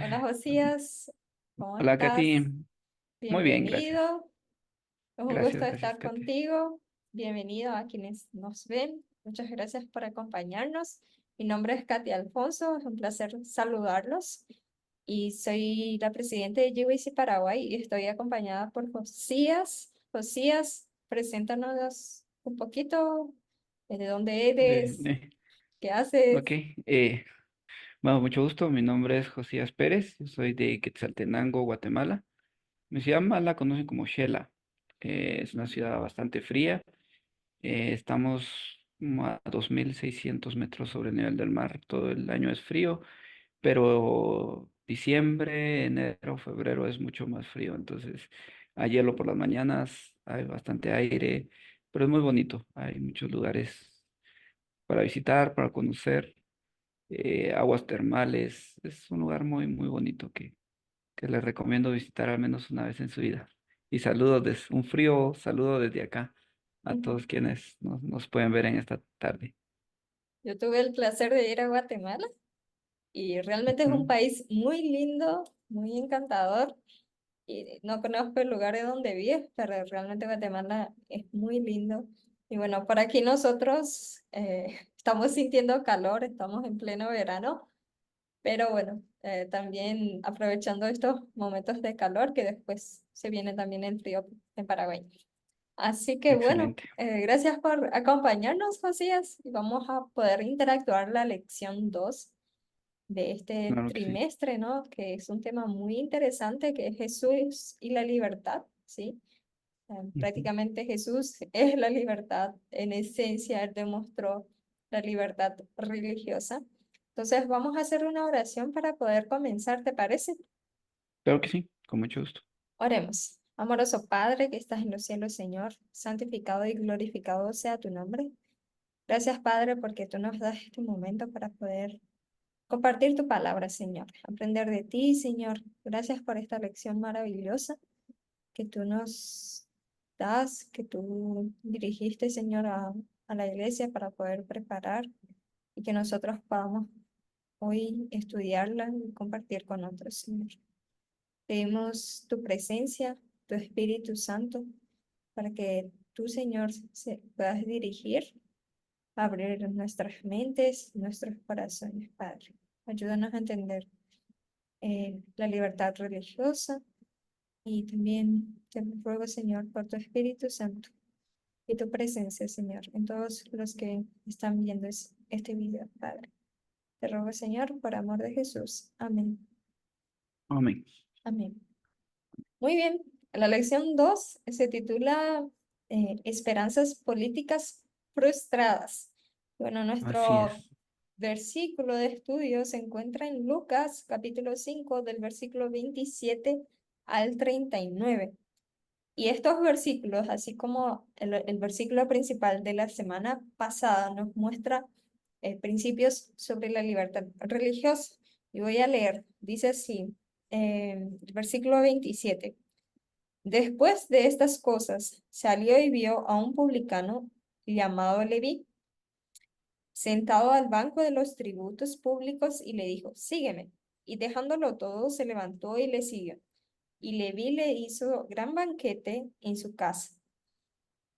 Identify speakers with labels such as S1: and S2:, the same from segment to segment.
S1: Hola Josías, ¿cómo
S2: Hola, Katy.
S1: estás?
S2: Muy bien, gracias.
S1: Bienvenido. Es un gusto
S2: Gracias, gracias,
S1: estar
S2: Katy.
S1: contigo. Bienvenido a quienes nos ven. Muchas gracias por acompañarnos. Mi nombre es Katy Alfonso. Es un placer saludarlos. Y soy la presidenta de GWC Paraguay y estoy acompañada por Josías. Josías, preséntanos un poquito de dónde
S2: De-
S1: eres,
S2: eh,
S1: qué
S2: ok,
S1: haces.
S2: bueno, mucho gusto. Mi nombre es Josías Pérez. Yo soy de Quetzaltenango, Guatemala. Mi ciudad más la conocen como Xela. Es una ciudad bastante fría. Estamos como a 2.600 metros sobre el nivel del mar. Todo el año es frío, pero diciembre, enero, febrero es mucho más frío. Entonces, hay hielo por las mañanas, hay bastante aire, pero es muy bonito. Hay muchos lugares para visitar, para conocer, aguas termales. Es un lugar muy, muy bonito que les recomiendo visitar al menos una vez en su vida. Y saludos, un frío saludo desde acá a todos quienes nos pueden ver en esta tarde.
S1: Yo tuve el placer de ir a Guatemala. Y realmente es un
S2: Ujú.
S1: país muy lindo, muy encantador. Y no conozco el lugar de donde vives, pero realmente Guatemala es muy lindo. Y bueno, por aquí nosotros estamos sintiendo calor, estamos en pleno verano, pero bueno, también aprovechando estos momentos de calor que después se viene también el frío en Paraguay. Así que bueno,
S2: Excelente.
S1: gracias por acompañarnos, Josías, y vamos a poder interactuar la lección 2 de este
S2: Claro que sí.
S1: trimestre, ¿no? Que es un tema muy interesante, que es Jesús y la libertad, ¿sí?
S2: Ujú.
S1: Prácticamente Jesús es la libertad, en esencia, Él demostró la libertad religiosa. Entonces, vamos a hacer una oración para poder comenzar, ¿te parece?
S2: Claro que sí, con mucho gusto.
S1: Oremos. Amoroso Padre que estás en los cielos, Señor, santificado y glorificado sea tu nombre. Gracias, Padre, porque tú nos das este momento para poder compartir tu palabra, Señor. Aprender de ti, Señor. Gracias por esta lección maravillosa que tú nos das, que tú dirigiste, Señor, a la iglesia para poder preparar y que nosotros podamos hoy estudiarla y compartir con otros, Señor. Pedimos tu presencia, tu Espíritu Santo, para que tú, Señor, puedas dirigir, abrir nuestras mentes, nuestros corazones, Padre. Ayúdanos a entender la libertad religiosa y también te ruego, Señor, por tu Espíritu Santo y tu presencia, Señor, en todos los que están viendo este video, Padre. Te ruego, Señor, por amor de Jesús. Amén.
S2: Amén.
S1: Amén. Muy bien. La lección 2 se titula Esperanzas políticas frustradas. Bueno,
S2: Así
S1: nuestro
S2: es.
S1: versículo de estudio se encuentra en Lucas capítulo 5 del versículo 27 al 39. Y estos versículos, así como el versículo principal de la semana pasada, nos muestra principios sobre la libertad religiosa. Y voy a leer, dice así, el versículo 27. Después de estas cosas, salió y vio a un publicano llamado Leví, sentado al banco de los tributos públicos y le dijo, sígueme. Y dejándolo todo, se levantó y le siguió. Y Leví le hizo gran banquete en su casa.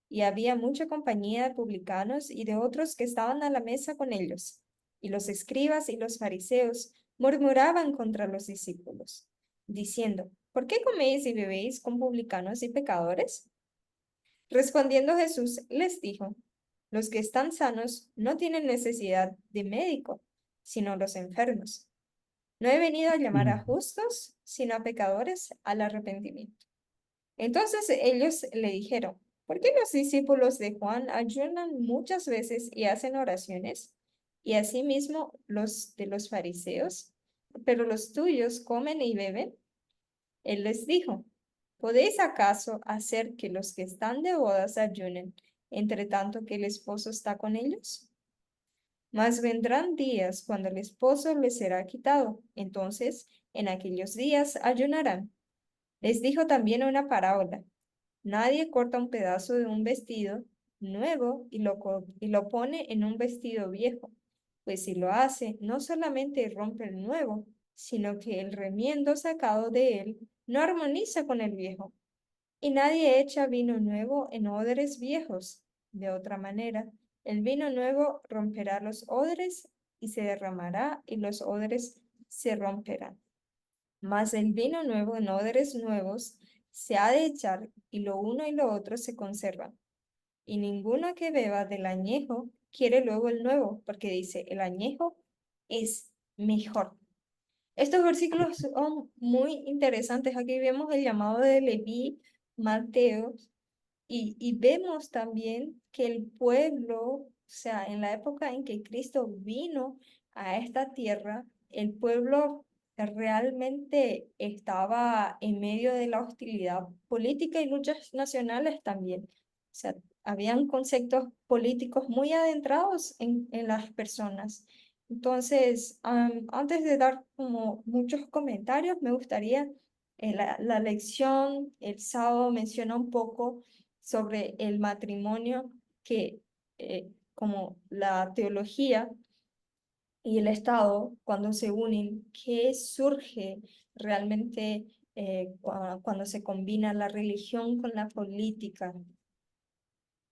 S1: Y había mucha compañía de publicanos y de otros que estaban a la mesa con ellos. Y los escribas y los fariseos murmuraban contra los discípulos, diciendo, ¿por qué coméis y bebéis con publicanos y pecadores? Respondiendo Jesús les dijo, los que están sanos no tienen necesidad de médico, sino los enfermos. No he venido a llamar a
S2: Ujú.
S1: justos, sino a pecadores al arrepentimiento. Entonces ellos le dijeron, ¿por qué los discípulos de Juan ayunan muchas veces y hacen oraciones? Y asimismo los de los fariseos, pero los tuyos comen y beben. Él les dijo, ¿podéis acaso hacer que los que están de bodas ayunen, entre tanto que el esposo está con ellos? Mas vendrán días cuando el esposo les será quitado. Entonces, en aquellos días ayunarán. Les dijo también una parábola. Nadie corta un pedazo de un vestido nuevo y lo pone en un vestido viejo, pues si lo hace, no solamente rompe el nuevo, sino que el remiendo sacado de él no armoniza con el viejo. Y nadie echa vino nuevo en odres viejos. De otra manera, el vino nuevo romperá los odres y se derramará y los odres se romperán. Mas el vino nuevo en odres nuevos se ha de echar y lo uno y lo otro se conservan. Y ninguno que beba del añejo quiere luego el nuevo, porque dice, el añejo es mejor. Estos versículos son muy interesantes. Aquí vemos el llamado de Leví, Mateo, y vemos también que el pueblo, o sea, en la época en que Cristo vino a esta tierra, el pueblo realmente estaba en medio de la hostilidad política y luchas nacionales también. O sea, habían conceptos políticos muy adentrados en las personas. Entonces, antes de dar como muchos comentarios, me gustaría, la lección el sábado menciona un poco sobre el matrimonio que como la teología y el Estado, cuando se unen, ¿qué surge realmente cuando se combina la religión con la política?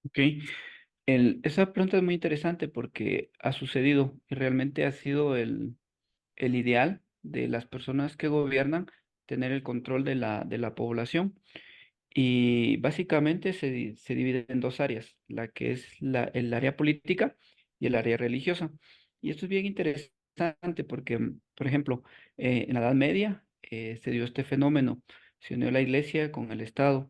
S2: Ok. Esa pregunta es muy interesante porque ha sucedido y realmente ha sido el ideal de las personas que gobiernan tener el control de la población. Y básicamente se divide en dos áreas, la que es el área política y el área religiosa. Y esto es bien interesante porque, por ejemplo, en la Edad Media se dio este fenómeno, se unió la iglesia con el Estado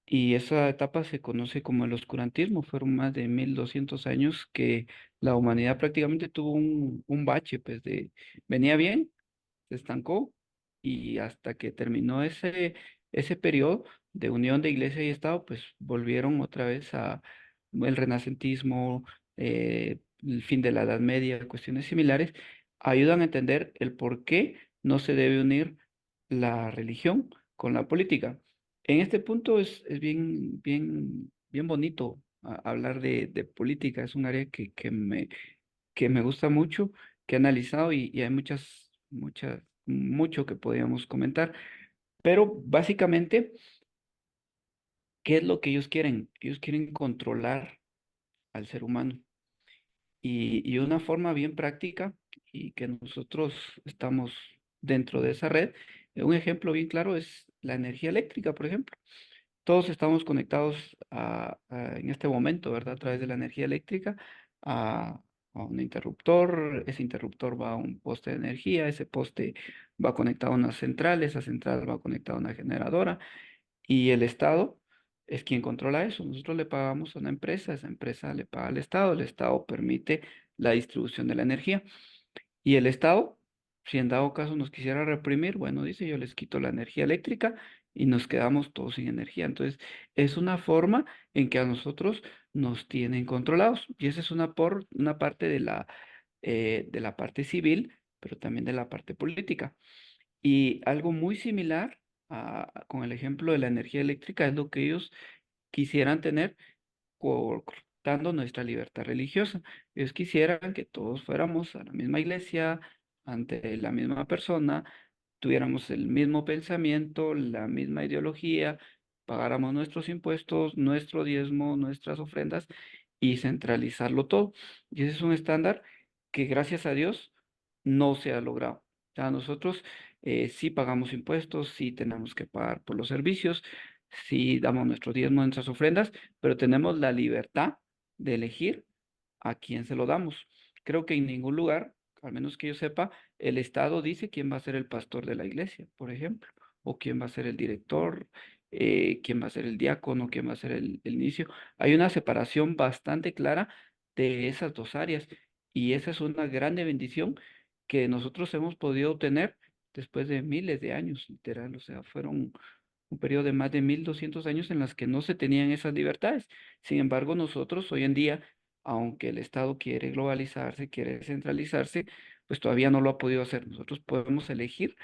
S2: y esa etapa se conoce como el oscurantismo. Fueron más de 1200 años que la humanidad prácticamente tuvo un bache, pues venía bien, se estancó y hasta que terminó ese periodo de unión de iglesia y Estado, pues volvieron otra vez a el renacentismo, el fin de la Edad Media, cuestiones similares, ayudan a entender el por qué no se debe unir la religión con la política. En este punto es bien bonito hablar de política, es un área que me gusta mucho, que he analizado y hay mucho que podríamos comentar. Pero básicamente, ¿qué es lo que ellos quieren? Ellos quieren controlar al ser humano. Y una forma bien práctica y que nosotros estamos dentro de esa red, un ejemplo bien claro es la energía eléctrica, por ejemplo. Todos estamos conectados en este momento, ¿verdad? A través de la energía eléctrica a un interruptor. Ese interruptor va a un poste de energía, ese poste va conectado a una central, esa central va conectada a una generadora y el Estado es quien controla eso. Nosotros le pagamos a una empresa, esa empresa le paga al Estado, el Estado permite la distribución de la energía. Y el Estado, si en dado caso nos quisiera reprimir, bueno, dice, yo les quito la energía eléctrica y nos quedamos todos sin energía. Entonces, es una forma en que a nosotros nos tienen controlados. Y esa es una parte de la parte civil, pero también de la parte política. Y algo muy similar con el ejemplo de la energía eléctrica es lo que ellos quisieran tener cortando nuestra libertad religiosa. Ellos quisieran que todos fuéramos a la misma iglesia, ante la misma persona, tuviéramos el mismo pensamiento, la misma ideología, pagáramos nuestros impuestos, nuestro diezmo, nuestras ofrendas y centralizarlo todo. Y ese es un estándar que gracias a Dios no se ha logrado. O sea, nosotros sí pagamos impuestos, sí tenemos que pagar por los servicios, sí damos nuestro diezmo, nuestras ofrendas, pero tenemos la libertad de elegir a quién se lo damos. Creo que en ningún lugar, al menos que yo sepa, el Estado dice quién va a ser el pastor de la iglesia, por ejemplo, o quién va a ser el director, quién va a ser el diácono, quién va a ser el inicio. Hay una separación bastante clara de esas dos áreas y esa es una grande bendición que nosotros hemos podido obtener después de miles de años, literal, o sea, fueron un periodo de más de 1200 años en las que no se tenían esas libertades. Sin embargo, nosotros hoy en día, aunque el Estado quiere globalizarse, quiere centralizarse, pues todavía no lo ha podido hacer. Nosotros podemos elegir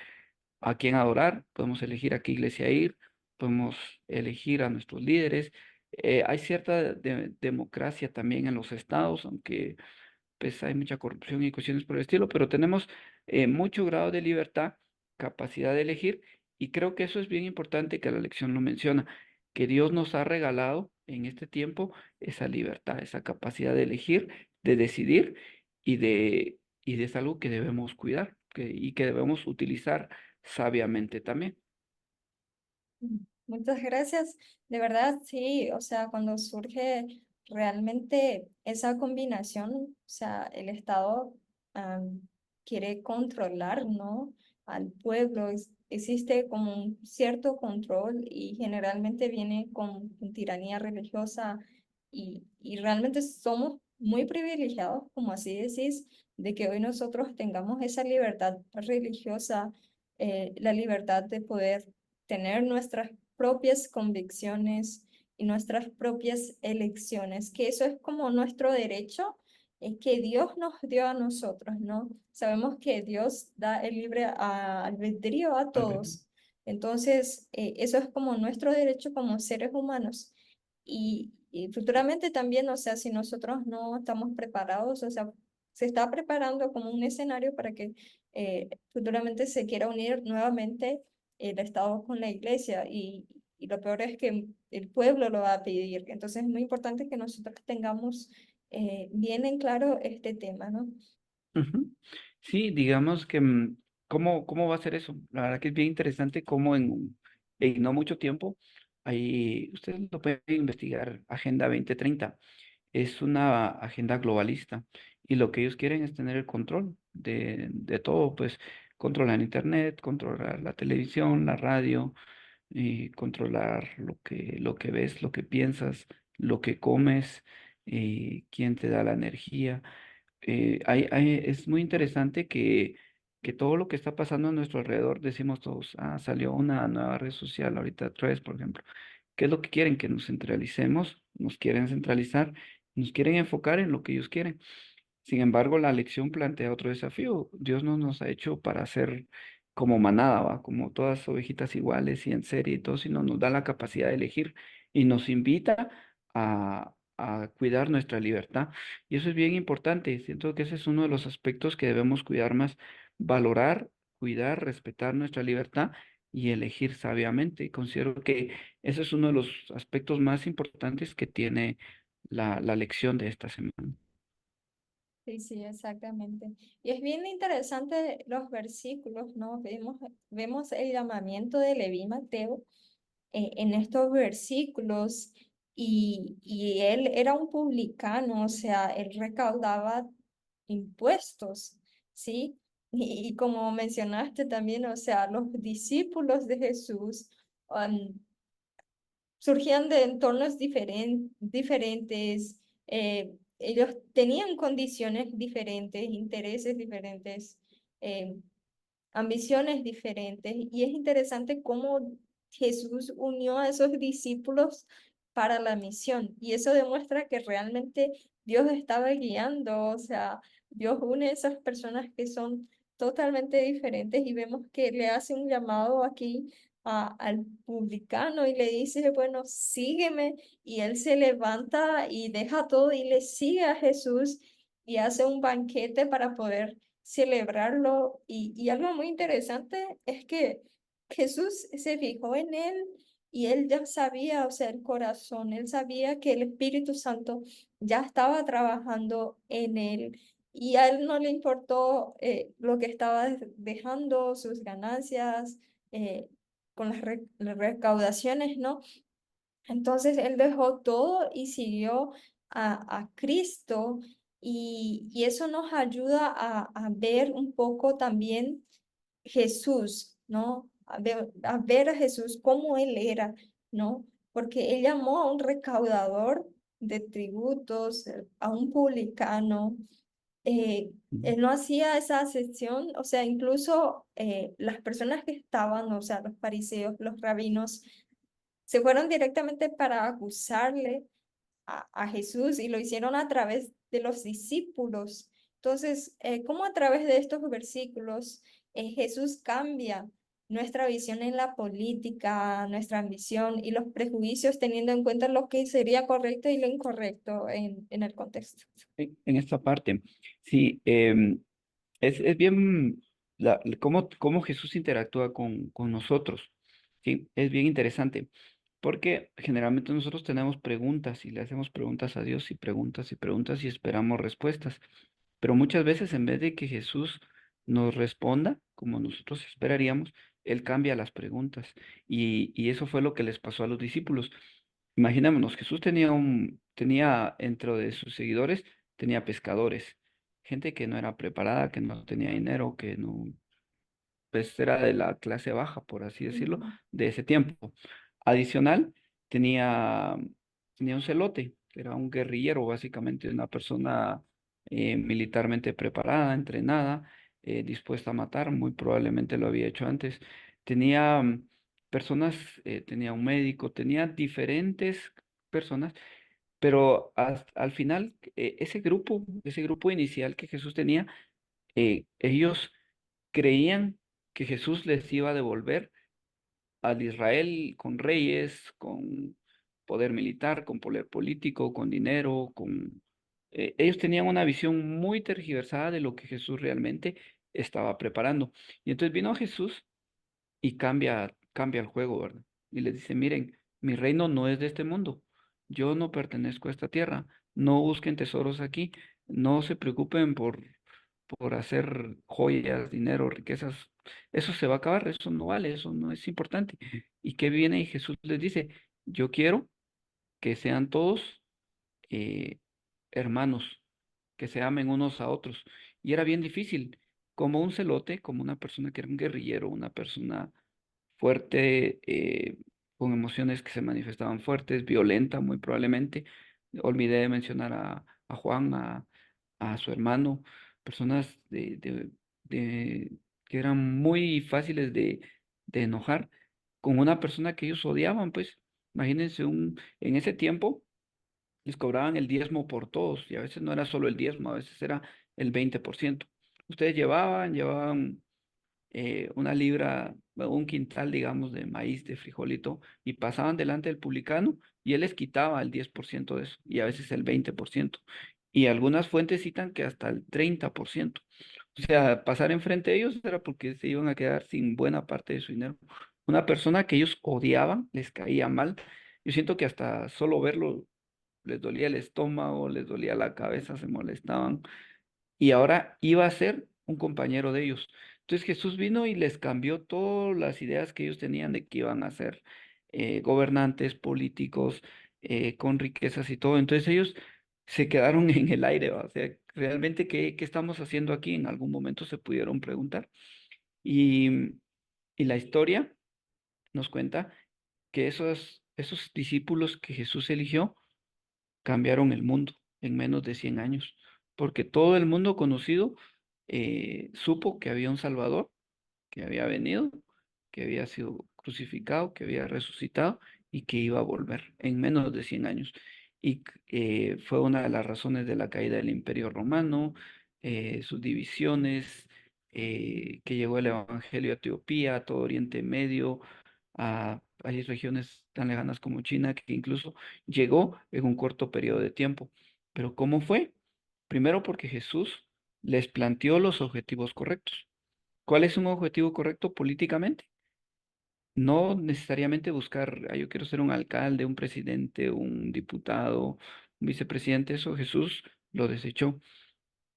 S2: a quién adorar, podemos elegir a qué iglesia ir, podemos elegir a nuestros líderes. Hay cierta democracia también en los estados, aunque pues hay mucha corrupción y cuestiones por el estilo, pero tenemos mucho grado de libertad, capacidad de elegir, y creo que eso es bien importante que la lección lo menciona, que Dios nos ha regalado en este tiempo esa libertad, esa capacidad de elegir, de decidir y de es algo que debemos cuidar y que debemos utilizar sabiamente también.
S1: Muchas gracias. De verdad, sí, o sea, cuando surge realmente esa combinación, o sea, el Estado quiere controlar, ¿no? Al pueblo, existe como un cierto control y generalmente viene con tiranía religiosa y realmente somos muy privilegiados, como así decís, de que hoy nosotros tengamos esa libertad religiosa, la libertad de poder tener nuestras propias convicciones y nuestras propias elecciones, que eso es como nuestro derecho que Dios nos dio a nosotros, ¿no? Sabemos que Dios da el libre albedrío a
S2: Albedrío.
S1: todos. Entonces, eso es como nuestro derecho como seres humanos. Y futuramente también, o sea, si nosotros no estamos preparados, o sea, se está preparando como un escenario para que futuramente se quiera unir nuevamente el Estado con la iglesia y lo peor es que el pueblo lo va a pedir. Entonces es muy importante que nosotros tengamos bien en claro este tema, ¿no?
S2: Ujú. Sí, digamos que, ¿cómo va a ser eso? La verdad que es bien interesante cómo en no mucho tiempo, ahí ustedes lo pueden investigar, Agenda 2030. Es una agenda globalista y lo que ellos quieren es tener el control de todo, pues controlar internet, controlar la televisión, la radio, y controlar lo que ves, lo que piensas, lo que comes, quién te da la energía. Es muy interesante que todo lo que está pasando a nuestro alrededor, decimos todos, salió una nueva red social, ahorita Threads, por ejemplo. ¿Qué es lo que quieren? Que nos centralicemos, nos quieren centralizar, nos quieren enfocar en lo que ellos quieren. Sin embargo, la lección plantea otro desafío. Dios no nos ha hecho para ser como manada, ¿va? Como todas ovejitas iguales y en serie y todo, sino nos da la capacidad de elegir y nos invita a cuidar nuestra libertad. Y eso es bien importante. Siento que ese es uno de los aspectos que debemos cuidar más, valorar, cuidar, respetar nuestra libertad y elegir sabiamente. Considero que ese es uno de los aspectos más importantes que tiene la lección de esta semana.
S1: Sí, sí, exactamente. Y es bien interesante los versículos, ¿no? Vemos el llamamiento de Leví Mateo en estos versículos y él era un publicano, o sea, él recaudaba impuestos, ¿sí? Y como mencionaste también, o sea, los discípulos de Jesús surgían de entornos diferentes, ellos tenían condiciones diferentes, intereses diferentes. eh, Ambiciones diferentes. Y es interesante cómo Jesús unió a esos discípulos para la misión. Y eso demuestra que realmente Dios estaba guiando, o sea, Dios une a esas personas que son totalmente diferentes y vemos que le hace un llamado aquí al publicano y le dice, bueno, sígueme. Y él se levanta y deja todo y le sigue a Jesús y hace un banquete para poder celebrarlo. Y algo muy interesante es que Jesús se fijó en él y él ya sabía, o sea, el corazón, él sabía que el Espíritu Santo ya estaba trabajando en él y a él no le importó lo que estaba dejando, sus ganancias, con las recaudaciones, ¿no? Entonces él dejó todo y siguió a Cristo y eso nos ayuda a ver un poco también Jesús, ¿no? A ver a Jesús como él era, ¿no? Porque él llamó a un recaudador de tributos, a un publicano. eh,
S2: Ujú.
S1: Él no hacía esa acepción, o sea, incluso las personas que estaban, o sea, los fariseos, los rabinos, se fueron directamente para acusarle a Jesús y lo hicieron a través de los discípulos. Entonces, ¿cómo a través de estos versículos Jesús cambia? nuestra visión en la política, nuestra ambición y los prejuicios teniendo en cuenta lo que sería correcto y lo incorrecto en el contexto.
S2: En esta parte. Sí, es bien cómo Jesús interactúa con nosotros. Sí, es bien interesante. Porque generalmente nosotros tenemos preguntas y le hacemos preguntas a Dios y preguntas y esperamos respuestas. Pero muchas veces en vez de que Jesús nos responda como nosotros esperaríamos, Él cambia las preguntas. Y eso fue lo que les pasó a los discípulos. Imaginémonos, Jesús tenía dentro de sus seguidores, tenía pescadores, gente que no era preparada, que no tenía dinero, que no, pues era de la clase baja, por así decirlo,
S1: Ujú.
S2: de ese tiempo. Adicional, tenía, tenía un celote, que era un guerrillero, básicamente una persona militarmente preparada, entrenada, dispuesta a matar, muy probablemente lo había hecho antes. Tenía personas, tenía un médico, tenía diferentes personas, pero al final, ese grupo inicial que Jesús tenía, ellos creían que Jesús les iba a devolver al Israel con reyes, con poder militar, con poder político, con dinero, con... ellos tenían una visión muy tergiversada de lo que Jesús realmente estaba preparando. Y entonces vino Jesús y cambia el juego, ¿verdad? Y les dice, miren, mi reino no es de este mundo. Yo no pertenezco a esta tierra. No busquen tesoros aquí. No se preocupen por hacer joyas, dinero, riquezas. Eso se va a acabar, eso no vale, eso no es importante. ¿Y qué viene? Y Jesús les dice, yo quiero que sean todos eh, hermanos, que se amen unos a otros. Y era bien difícil, como un celote, como una persona que era un guerrillero, una persona fuerte, con emociones que se manifestaban fuertes, violenta muy probablemente. Olvidé de mencionar a Juan, a su hermano, personas que eran muy fáciles de enojar con una persona que ellos odiaban, pues. Imagínense en ese tiempo les cobraban el diezmo por todos y a veces no era solo el diezmo, a veces era el 20%. Ustedes llevaban una libra, bueno, un quintal, digamos, de maíz, de frijolito, y pasaban delante del publicano y él les quitaba el 10% de eso, y a veces el 20%. Y algunas fuentes citan que hasta el 30%. O sea, pasar enfrente de ellos era porque se iban a quedar sin buena parte de su dinero. Una persona que ellos odiaban, les caía mal. Yo siento que hasta solo verlo les dolía el estómago, les dolía la cabeza, se molestaban y ahora iba a ser un compañero de ellos. Entonces Jesús vino y les cambió todas las ideas que ellos tenían de que iban a ser gobernantes, políticos, con riquezas y todo. Entonces ellos se quedaron en el aire, ¿va? O sea, realmente, ¿qué estamos haciendo aquí? En algún momento se pudieron preguntar. Y, y la historia nos cuenta que esos discípulos que Jesús eligió, cambiaron el mundo en menos de 100 años, porque todo el mundo conocido supo que había un Salvador, que había venido, que había sido crucificado, que había resucitado y que iba a volver en menos de 100 años. Y fue una de las razones de la caída del Imperio Romano, sus divisiones, que llegó el Evangelio a Etiopía, a todo Oriente Medio, a hay regiones tan lejanas como China, que incluso llegó en un corto periodo de tiempo. Pero ¿cómo fue? Primero porque Jesús les planteó los objetivos correctos. ¿Cuál es un objetivo correcto políticamente? No necesariamente buscar, yo quiero ser un alcalde, un presidente, un diputado, un vicepresidente, eso Jesús lo desechó.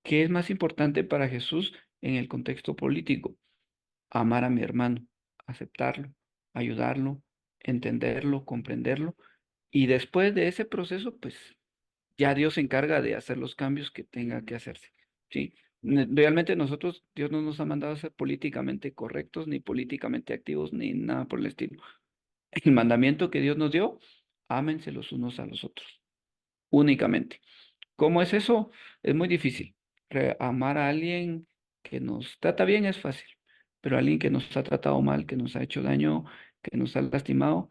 S2: ¿Qué es más importante para Jesús en el contexto político? Amar a mi hermano, aceptarlo, ayudarlo, entenderlo, comprenderlo. Y después de ese proceso, pues ya Dios se encarga de hacer los cambios que tenga que hacerse. ¿Sí? Realmente nosotros, Dios no nos ha mandado a ser políticamente correctos, ni políticamente activos, ni nada por el estilo. El mandamiento que Dios nos dio, ámense los unos a los otros, únicamente. ¿Cómo es eso? Es muy difícil. Amar a alguien que nos trata bien es fácil, pero alguien que nos ha tratado mal, que nos ha hecho daño, que nos ha lastimado,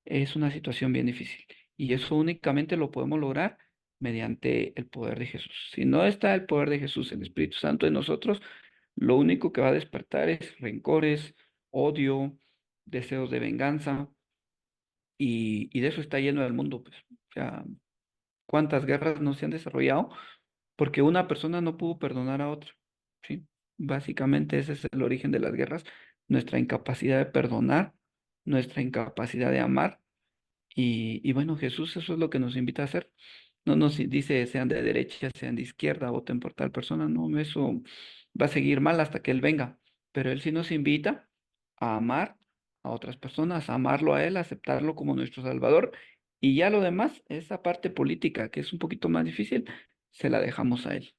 S2: es una situación bien difícil. Y eso únicamente lo podemos lograr mediante el poder de Jesús. Si no está el poder de Jesús, el Espíritu Santo en nosotros, lo único que va a despertar es rencores, odio, deseos de venganza, y de eso está lleno el mundo, pues. O sea, ¿cuántas guerras no se han desarrollado? Porque una persona no pudo perdonar a otra, ¿sí? Básicamente ese es el origen de las guerras, nuestra incapacidad de perdonar, nuestra incapacidad de amar. Y bueno, Jesús eso es lo que nos invita a hacer. No nos dice sean de derecha, sean de izquierda, voten por tal persona. No, eso va a seguir mal hasta que Él venga. Pero Él sí nos invita a amar a otras personas, a amarlo a Él, a aceptarlo como nuestro Salvador. Y ya lo demás, esa parte política, que es un poquito más difícil, se la dejamos a Él.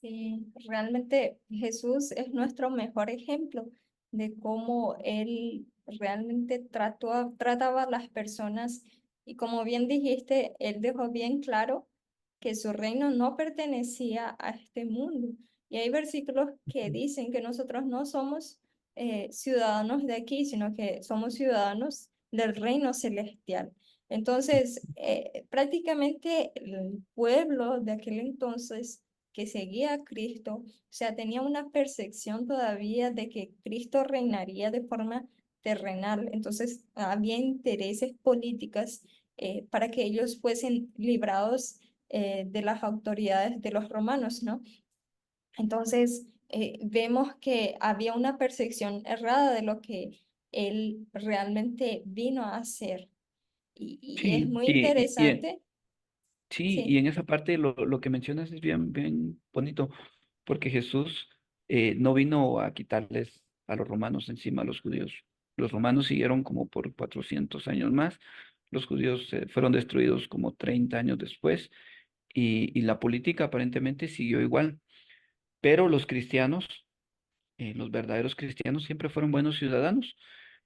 S1: Sí, realmente Jesús es nuestro mejor ejemplo de cómo Él realmente trataba a las personas y como bien dijiste, Él dejó bien claro que su reino no pertenecía a este mundo. Y hay versículos que dicen que nosotros no somos ciudadanos de aquí, sino que somos ciudadanos del reino celestial. Entonces, prácticamente el pueblo de aquel entonces que seguía a Cristo, o sea, tenía una percepción todavía de que Cristo reinaría de forma terrenal. Entonces, había intereses políticas para que ellos fuesen librados de las autoridades de los romanos, ¿no? Entonces, vemos que había una percepción errada de lo que él realmente vino a hacer. Y es
S2: Sí,
S1: muy interesante,
S2: sí, y
S1: sí.
S2: en esa parte lo que mencionas es bien, bien bonito, porque Jesús no vino a quitarles a los romanos encima a los judíos. Los romanos siguieron como por 400 años más, los judíos fueron destruidos como 30 años después, y la política aparentemente siguió igual, pero los cristianos, los verdaderos cristianos siempre fueron buenos ciudadanos,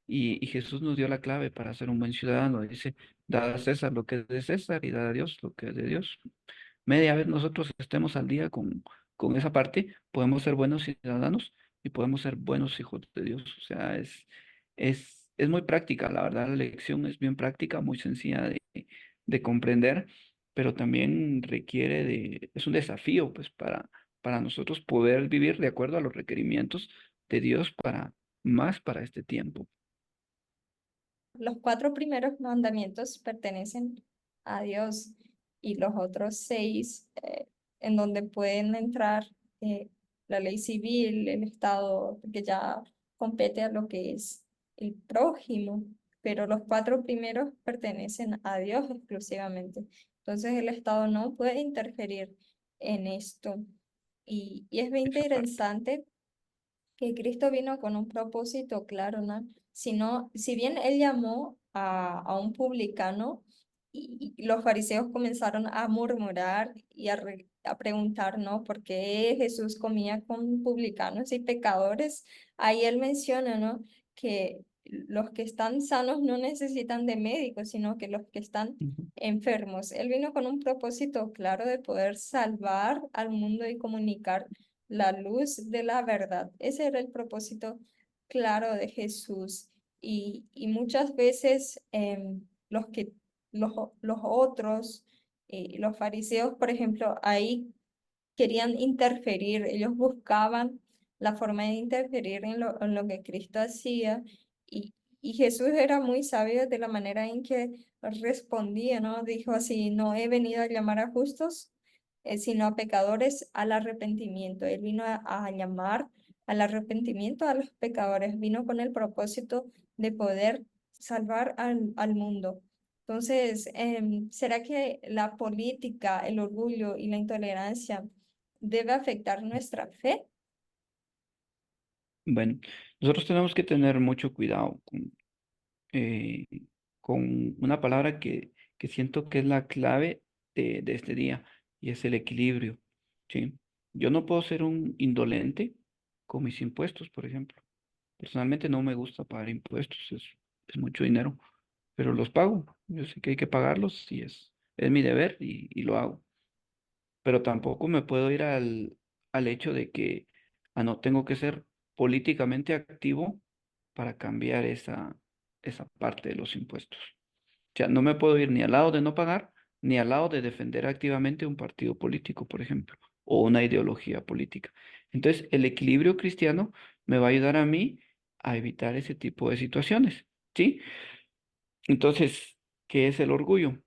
S2: y Jesús nos dio la clave para ser un buen ciudadano. Dice, dad a César lo que es de César y dad a Dios lo que es de Dios. Media vez nosotros estemos al día con esa parte, podemos ser buenos ciudadanos y podemos ser buenos hijos de Dios. O sea, es muy práctica, la verdad, la lección es bien práctica, muy sencilla de comprender, pero también requiere es un desafío, pues, para nosotros poder vivir de acuerdo a los requerimientos de Dios más para este tiempo.
S1: Los cuatro primeros mandamientos pertenecen a Dios y los otros seis, en donde pueden entrar eh, la ley civil, el Estado, que ya compete a lo que es el prójimo, pero los cuatro primeros pertenecen a Dios exclusivamente. Entonces el Estado no puede interferir en esto. Y es bien
S2: Esa parte.
S1: interesante que Cristo vino con un propósito claro, ¿no? Sino, si bien él llamó a un publicano y los fariseos comenzaron a murmurar y a preguntar, ¿no? ¿Por qué Jesús comía con publicanos y pecadores? Ahí él menciona, ¿no? Que los que están sanos no necesitan de médicos, sino que los que están
S2: Ujú.
S1: enfermos. Él vino con un propósito claro de poder salvar al mundo y comunicar la luz de la verdad. Ese era el propósito claro de Jesús. Y muchas veces los otros, los fariseos, por ejemplo, ahí querían interferir, ellos buscaban la forma de interferir en lo que Cristo hacía y Jesús era muy sabio de la manera en que respondía, ¿no? Dijo así, no he venido a llamar a justos, sino a pecadores al arrepentimiento. Él vino a llamar al arrepentimiento a los pecadores, vino con el propósito de poder salvar al mundo. Entonces, ¿será que la política, el orgullo y la intolerancia debe afectar nuestra fe?
S2: Bueno, nosotros tenemos que tener mucho cuidado eh, con una palabra que siento que es la clave de este día, y es el equilibrio, ¿sí? Yo no puedo ser un indolente con mis impuestos, por ejemplo. Personalmente no me gusta pagar impuestos, es mucho dinero, pero los pago. Yo sé que hay que pagarlos y es mi deber y lo hago. Pero tampoco me puedo ir al hecho de que no tengo que ser políticamente activo para cambiar esa parte de los impuestos. O sea, no me puedo ir ni al lado de no pagar, ni al lado de defender activamente un partido político, por ejemplo, o una ideología política. Entonces, el equilibrio cristiano me va a ayudar a mí a evitar ese tipo de situaciones, ¿sí? Entonces, ¿qué es el orgullo?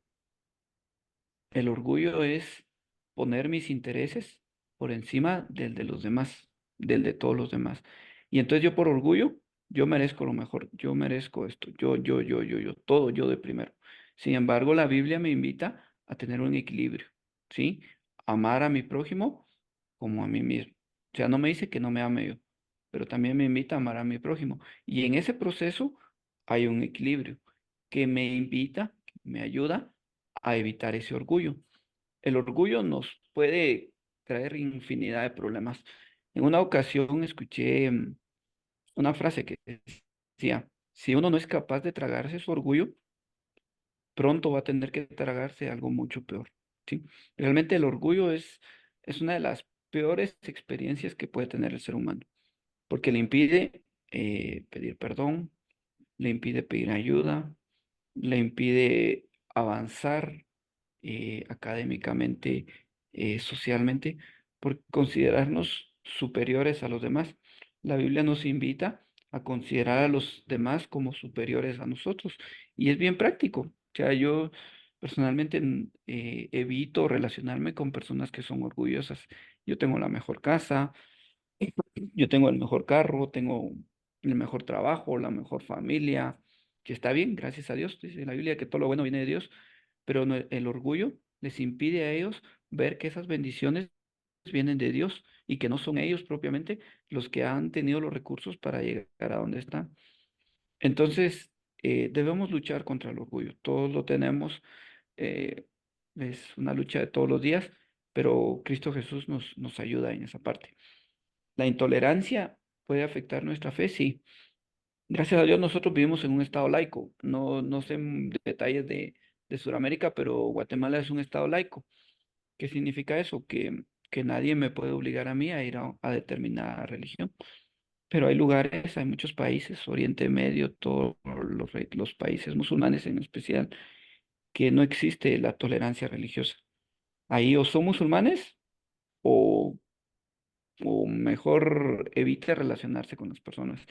S2: El orgullo es poner mis intereses por encima del de los demás, del de todos los demás. Y entonces yo por orgullo, yo merezco lo mejor, yo merezco esto, todo yo de primero. Sin embargo, la Biblia me invita a tener un equilibrio, ¿sí? Amar a mi prójimo como a mí mismo. O sea, no me dice que no me ame yo, pero también me invita a amar a mi prójimo. Y en ese proceso hay un equilibrio que me invita, me ayuda a evitar ese orgullo. El orgullo nos puede traer infinidad de problemas. En una ocasión escuché una frase que decía, si uno no es capaz de tragarse su orgullo, pronto va a tener que tragarse algo mucho peor, ¿sí? Realmente el orgullo es una de las peores experiencias que puede tener el ser humano, porque le impide pedir perdón, le impide pedir ayuda, le impide avanzar académicamente, socialmente, por considerarnos superiores a los demás. La Biblia nos invita a considerar a los demás como superiores a nosotros y es bien práctico. O sea, yo personalmente evito relacionarme con personas que son orgullosas. Yo tengo la mejor casa, yo tengo el mejor carro, tengo el mejor trabajo, la mejor familia, que está bien, gracias a Dios. Dice la Biblia que todo lo bueno viene de Dios, pero el orgullo les impide a ellos ver que esas bendiciones vienen de Dios y que no son ellos propiamente los que han tenido los recursos para llegar a donde están. Entonces, debemos luchar contra el orgullo. Todos lo tenemos, eh, es una lucha de todos los días, pero Cristo Jesús nos ayuda en esa parte. La intolerancia puede afectar nuestra fe, sí. Gracias a Dios nosotros vivimos en un estado laico. No sé detalles de Sudamérica, pero Guatemala es un estado laico. ¿Qué significa eso? Que nadie me puede obligar a mí a ir a determinada religión. Pero hay lugares, hay muchos países, Oriente Medio, todos los países musulmanes en especial, que no existe la tolerancia religiosa. Ahí o son musulmanes o mejor evite relacionarse con las personas.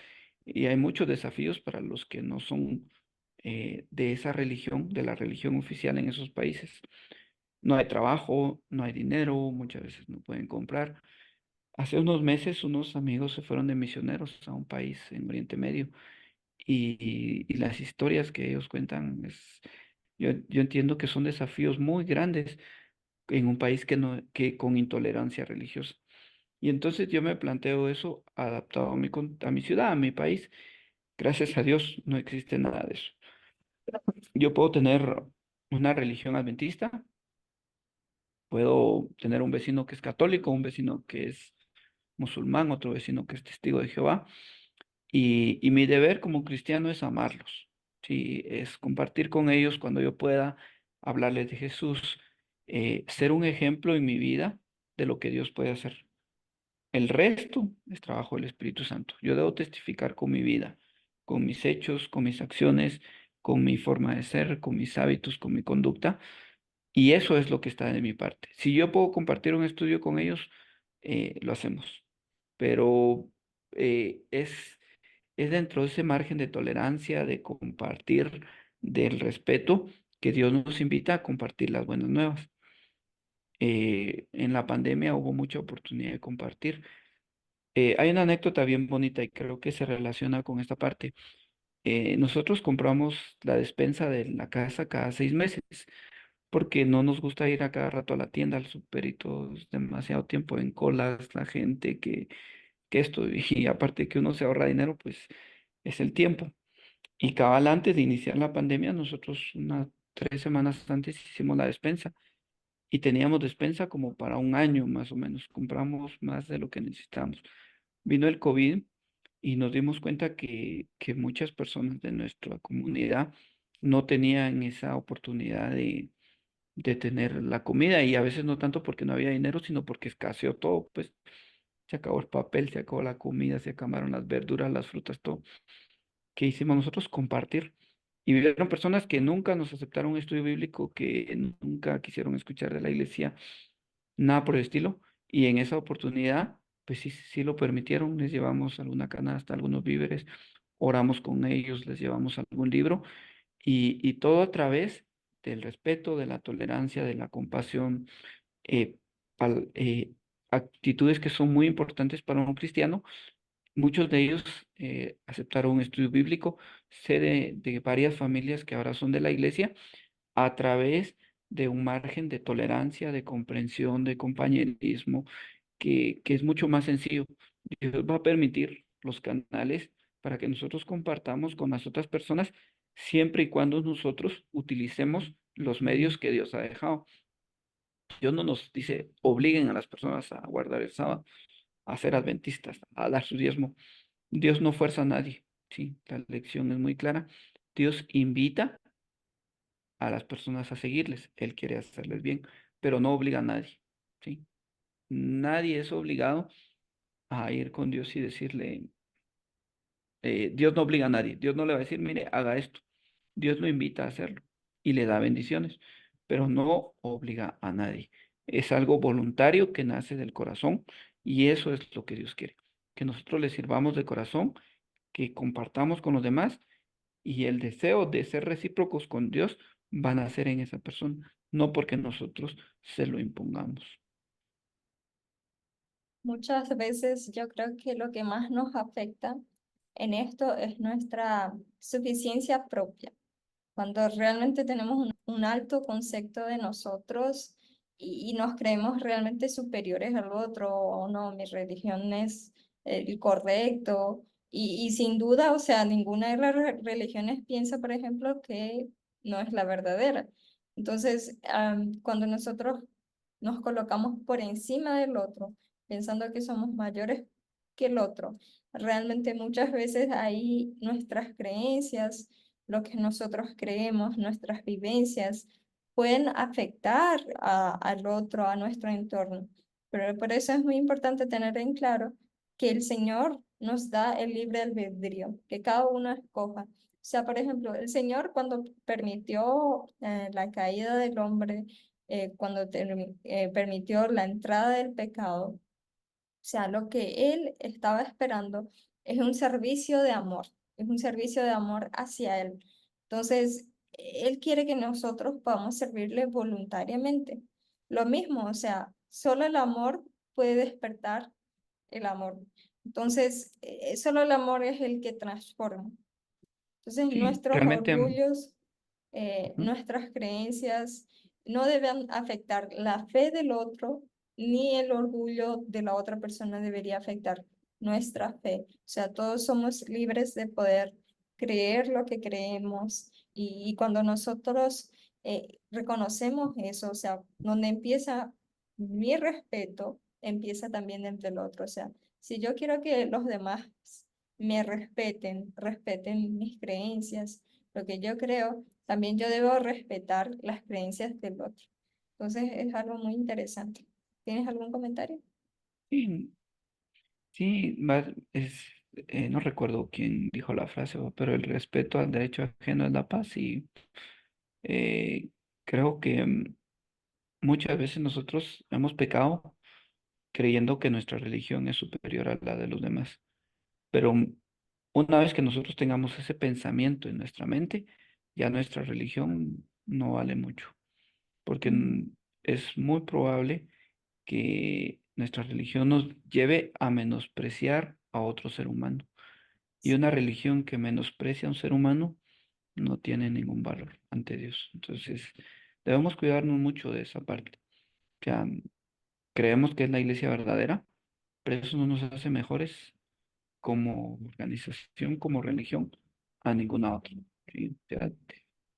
S2: Y hay muchos desafíos para los que no son de esa religión, de la religión oficial en esos países. No hay trabajo, no hay dinero, muchas veces no pueden comprar. Hace unos meses unos amigos se fueron de misioneros a un país en Oriente Medio y las historias que ellos cuentan yo entiendo que son desafíos muy grandes en un país que no, que con intolerancia religiosa. Y entonces yo me planteo eso adaptado a mi ciudad, a mi país. Gracias a Dios no existe nada de eso. Yo puedo tener una religión adventista, puedo tener un vecino que es católico, un vecino que es musulmán, otro vecino que es testigo de Jehová, y mi deber como cristiano es amarlos, sí, es compartir con ellos cuando yo pueda, hablarles de Jesús, ser un ejemplo en mi vida de lo que Dios puede hacer. El resto es trabajo del Espíritu Santo. Yo debo testificar con mi vida, con mis hechos, con mis acciones, con mi forma de ser, con mis hábitos, con mi conducta. Y eso es lo que está de mi parte. Si yo puedo compartir un estudio con ellos, lo hacemos. Pero es dentro de ese margen de tolerancia, de compartir, del respeto, que Dios nos invita a compartir las buenas nuevas. En la pandemia hubo mucha oportunidad de compartir. Hay una anécdota bien bonita y creo que se relaciona con esta parte. Nosotros compramos la despensa de la casa cada 6 meses porque no nos gusta ir a cada rato a la tienda, al súper y todo, es demasiado tiempo en colas, la gente que esto, y aparte que uno se ahorra dinero, pues es el tiempo. Y cabal antes de iniciar la pandemia, nosotros unas 3 semanas antes hicimos la despensa y teníamos despensa como para un año más o menos, compramos más de lo que necesitábamos. Vino el COVID y nos dimos cuenta que muchas personas de nuestra comunidad no tenían esa oportunidad de tener la comida y a veces no tanto porque no había dinero, sino porque escaseó todo, pues se acabó el papel, se acabó la comida, se acabaron las verduras, las frutas, todo. ¿Qué hicimos nosotros? Compartir. Y vivieron personas que nunca nos aceptaron un estudio bíblico, que nunca quisieron escuchar de la iglesia, nada por el estilo. Y en esa oportunidad pues sí, sí lo permitieron, les llevamos alguna canasta, algunos víveres, oramos con ellos, les llevamos algún libro y todo a través del respeto, de la tolerancia, de la compasión, eh, pal- eh, actitudes que son muy importantes para un cristiano. Muchos de ellos aceptaron un estudio bíblico. Sé de varias familias que ahora son de la iglesia a través de un margen de tolerancia, de comprensión, de compañerismo, que es mucho más sencillo. Dios va a permitir los canales para que nosotros compartamos con las otras personas siempre y cuando nosotros utilicemos los medios que Dios ha dejado. Dios no nos dice obliguen a las personas a guardar el sábado, a ser adventistas, a dar su diezmo. Dios no fuerza a nadie. Sí, la lección es muy clara. Dios invita a las personas a seguirles. Él quiere hacerles bien, pero no obliga a nadie. Sí, nadie es obligado a ir con Dios y decirle, Dios no obliga a nadie. Dios no le va a decir, mire, haga esto. Dios lo invita a hacerlo y le da bendiciones, pero no obliga a nadie. Es algo voluntario que nace del corazón y eso es lo que Dios quiere. Que nosotros le sirvamos de corazón, que compartamos con los demás y el deseo de ser recíprocos con Dios va a nacer en esa persona, no porque nosotros se lo impongamos.
S1: Muchas veces yo creo que lo que más nos afecta en esto es nuestra suficiencia propia. Cuando realmente tenemos un alto concepto de nosotros y nos creemos realmente superiores al otro, o no, mi religión es el correcto, y sin duda, o sea, ninguna de las religiones piensa, por ejemplo, que no es la verdadera. Entonces, cuando nosotros nos colocamos por encima del otro, pensando que somos mayores que el otro, realmente muchas veces ahí nuestras creencias, lo que nosotros creemos, nuestras vivencias, pueden afectar al otro, a nuestro entorno. Pero por eso es muy importante tener en claro que el Señor nos da el libre albedrío, que cada uno escoja. O sea, por ejemplo, el Señor cuando permitió la caída del hombre, cuando permitió la entrada del pecado, o sea, lo que Él estaba esperando es un servicio de amor, es un servicio de amor hacia Él. Entonces, Él quiere que nosotros podamos servirle voluntariamente. Lo mismo, o sea, solo el amor puede despertar el amor. Entonces, solo el amor es el que transforma. Entonces,
S2: Sí,
S1: nuestros
S2: realmente,
S1: orgullos,
S2: ujú,
S1: nuestras creencias no deben afectar la fe del otro, ni el orgullo de la otra persona debería afectar nuestra fe. O sea, todos somos libres de poder creer lo que creemos y cuando nosotros reconocemos eso, o sea, donde empieza mi respeto, empieza también el del otro. O sea, si yo quiero que los demás me respeten, respeten mis creencias, lo que yo creo, también yo debo respetar las creencias del otro. Entonces es algo muy interesante. ¿Tienes algún comentario?
S2: sí, sí, no recuerdo quién dijo la frase, pero el respeto al derecho ajeno es la paz y eh, creo que muchas veces nosotros hemos pecado creyendo que nuestra religión es superior a la de los demás. Pero una vez que nosotros tengamos ese pensamiento en nuestra mente, ya nuestra religión no vale mucho, porque es muy probable que nuestra religión nos lleve a menospreciar a otro ser humano. Y una religión que menosprecia a un ser humano no tiene ningún valor ante Dios. Entonces, debemos cuidarnos mucho de esa parte. O sea, creemos que es la iglesia verdadera, pero eso no nos hace mejores como organización, como religión, a ninguna otra. ¿Sí? O sea,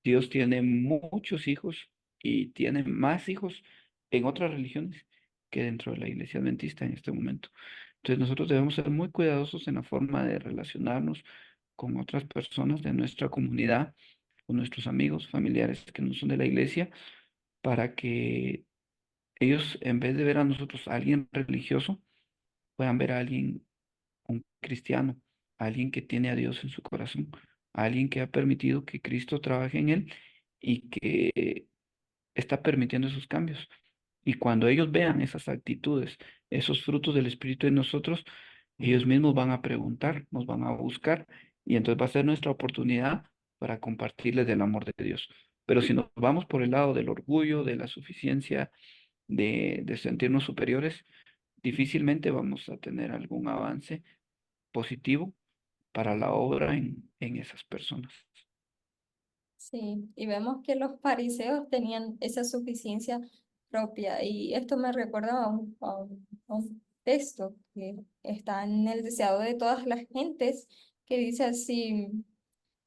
S2: Dios tiene muchos hijos y tiene más hijos en otras religiones que dentro de la iglesia adventista en este momento. Entonces nosotros debemos ser muy cuidadosos en la forma de relacionarnos con otras personas de nuestra comunidad, con nuestros amigos, familiares que no son de la iglesia, para que ellos, en vez de ver a nosotros a alguien religioso, puedan ver a alguien, un cristiano, alguien que tiene a Dios en su corazón, alguien que ha permitido que Cristo trabaje en él y que está permitiendo esos cambios. Y cuando ellos vean esas actitudes, esos frutos del Espíritu en nosotros, ellos mismos van a preguntar, nos van a buscar, y entonces va a ser nuestra oportunidad para compartirles del amor de Dios. Pero si nos vamos por el lado del orgullo, de la suficiencia, de sentirnos superiores, difícilmente vamos a tener algún avance positivo para la obra en esas personas.
S1: Sí, y vemos que los fariseos tenían esa suficiencia propia, y esto me recuerda a un texto que está en el deseado de todas las gentes, que dice así: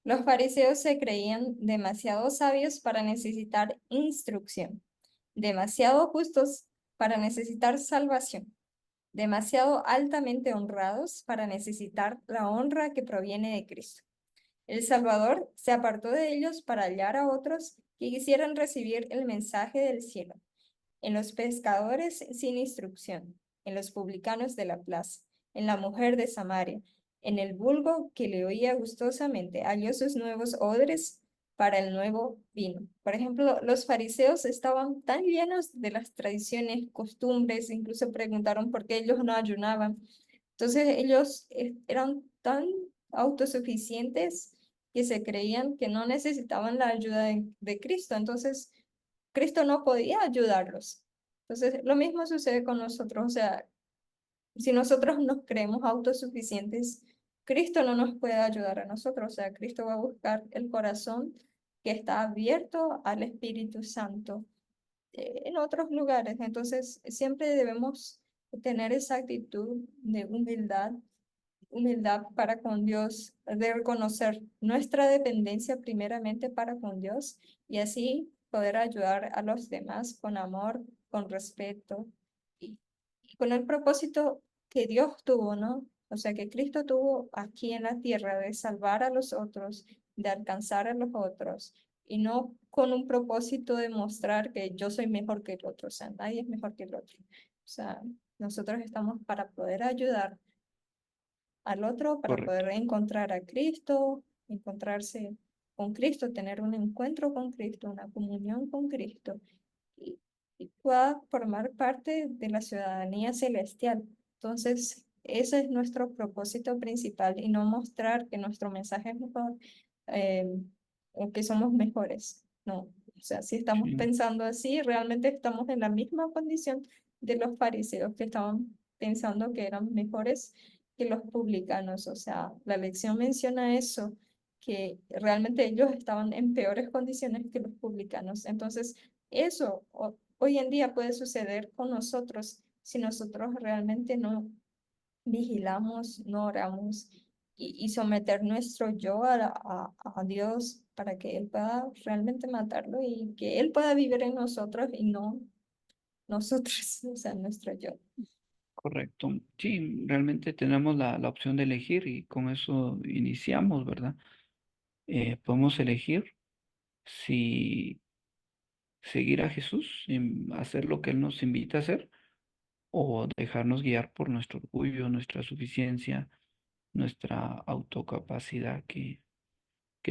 S1: los fariseos se creían demasiado sabios para necesitar instrucción, demasiado justos para necesitar salvación, demasiado altamente honrados para necesitar la honra que proviene de Cristo. El Salvador se apartó de ellos para hallar a otros que quisieran recibir el mensaje del cielo, en los pescadores sin instrucción, en los publicanos de la plaza, en la mujer de Samaria, en el vulgo que le oía gustosamente, halló sus nuevos odres para el nuevo vino. Por ejemplo, los fariseos estaban tan llenos de las tradiciones, costumbres, incluso preguntaron por qué ellos no ayunaban. Entonces ellos eran tan autosuficientes que se creían que no necesitaban la ayuda de Cristo. Entonces Cristo no podía ayudarlos. Entonces lo mismo sucede con nosotros. O sea, si nosotros nos creemos autosuficientes, Cristo no nos puede ayudar a nosotros. O sea, Cristo va a buscar el corazón que está abierto al Espíritu Santo en otros lugares. Entonces, siempre debemos tener esa actitud de humildad para con Dios, de reconocer nuestra dependencia primeramente para con Dios, y así poder ayudar a los demás con amor, con respeto y con el propósito que Dios tuvo, ¿no? O sea, que Cristo tuvo aquí en la tierra de salvar a los otros, de alcanzar a los otros, y no con un propósito de mostrar que yo soy mejor que el otro. O sea, nadie es mejor que el otro. O sea, nosotros estamos para poder ayudar al otro, para
S2: Correcto,
S1: poder encontrar a Cristo, encontrarse con Cristo, tener un encuentro con Cristo, una comunión con Cristo, y, y pueda formar parte de la ciudadanía celestial. Entonces, ese es nuestro propósito principal, y no mostrar que nuestro mensaje es mejor, eh, o que somos mejores. No, o sea, si estamos
S2: sí,
S1: pensando así, realmente estamos en la misma condición de los fariseos, que estaban pensando que eran mejores que los publicanos. O sea, la lección menciona eso, que realmente ellos estaban en peores condiciones que los publicanos. Entonces, eso hoy en día puede suceder con nosotros si nosotros realmente no vigilamos, no oramos, y someter nuestro yo a Dios, para que Él pueda realmente matarlo y que Él pueda vivir en nosotros y no nosotros, o sea, nuestro yo.
S2: correcto. Sí, realmente tenemos la opción de elegir y con eso iniciamos, ¿verdad? Podemos elegir si seguir a Jesús, hacer lo que Él nos invita a hacer, o dejarnos guiar por nuestro orgullo, nuestra suficiencia, nuestra autocapacidad que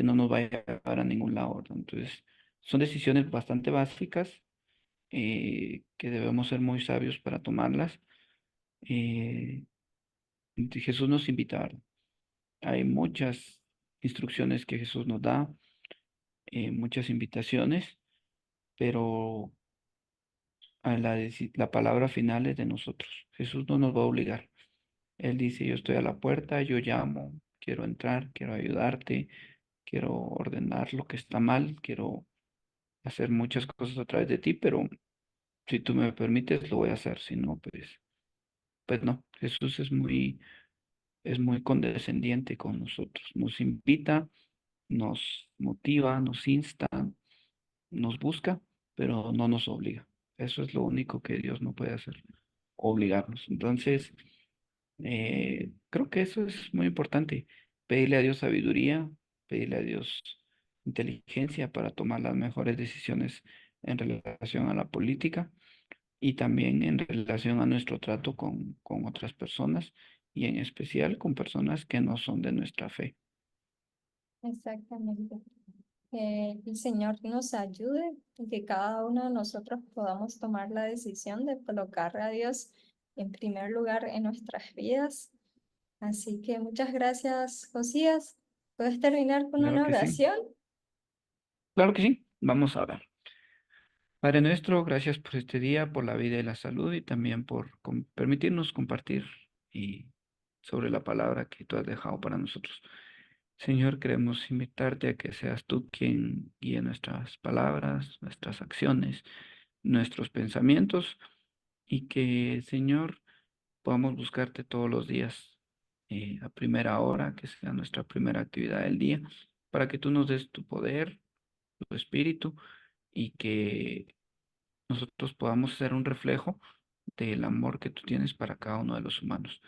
S2: no nos vaya a llevar a ningún lado, ¿verdad? Entonces, son decisiones bastante básicas que debemos ser muy sabios para tomarlas. Eh, Jesús nos invita, ¿verdad? Hay muchas instrucciones que Jesús nos da, muchas invitaciones, pero la palabra final es de nosotros. Jesús no nos va a obligar. Él dice, yo estoy a la puerta, yo llamo, quiero entrar, quiero ayudarte, quiero ordenar lo que está mal, quiero hacer muchas cosas a través de ti, pero si tú me permites, lo voy a hacer. Si no, pues no. Jesús es muy condescendiente con nosotros. Nos invita, nos motiva, nos insta, nos busca, pero no nos obliga. Eso es lo único que Dios no puede hacer, obligarnos. Entonces, creo que eso es muy importante. Pedirle a Dios sabiduría, pedirle a Dios inteligencia para tomar las mejores decisiones en relación a la política y también en relación a nuestro trato con otras personas y en especial con personas que no son de nuestra fe.
S1: Exactamente. Que el Señor nos ayude y que cada uno de nosotros podamos tomar la decisión de colocar a Dios en primer lugar en nuestras vidas. Así que muchas gracias, Josías. ¿Puedes terminar con
S2: Claro
S1: una
S2: que sí.
S1: oración?
S2: Claro que sí. Vamos a ver. Padre nuestro, gracias por este día, por la vida y la salud y también por permitirnos compartir y sobre la palabra que tú has dejado para nosotros. Señor, queremos invitarte a que seas tú quien guíe nuestras palabras, nuestras acciones, nuestros pensamientos y que, Señor, podamos buscarte todos los días a primera hora, que sea nuestra primera actividad del día, para que tú nos des tu poder, tu espíritu y que nosotros podamos ser un reflejo del amor que tú tienes para cada uno de los humanos.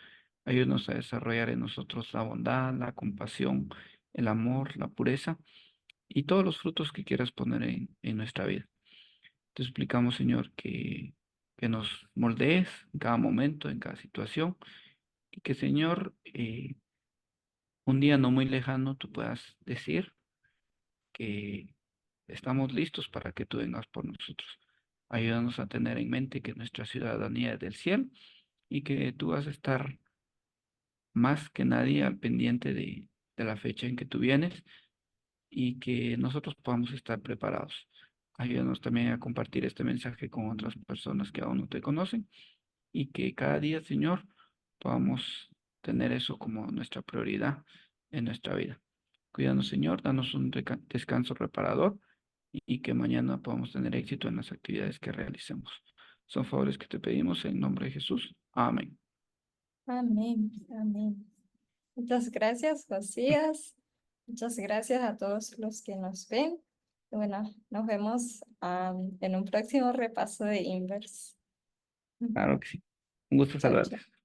S2: Ayúdanos a desarrollar en nosotros la bondad, la compasión, el amor, la pureza y todos los frutos que quieras poner en nuestra vida. Te suplicamos, Señor, que nos moldees en cada momento, en cada situación, y que, Señor, un día no muy lejano tú puedas decir que estamos listos para que tú vengas por nosotros. Ayúdanos a tener en mente que nuestra ciudadanía es del cielo y que tú vas a estar más que nadie al pendiente de la fecha en que tú vienes y que nosotros podamos estar preparados. Ayúdanos también a compartir este mensaje con otras personas que aún no te conocen y que cada día, Señor, podamos tener eso como nuestra prioridad en nuestra vida. Cuídanos, Señor, danos un descanso reparador y que mañana podamos tener éxito en las actividades que realicemos. Son favores que te pedimos en nombre de Jesús. Amén.
S1: Amén, amén. Muchas gracias, Josías. Muchas gracias a todos los que nos ven. Y bueno, nos vemos en un próximo repaso de Inverse.
S2: Claro que sí. Un gusto
S1: Chao, chao.
S2: saludarte.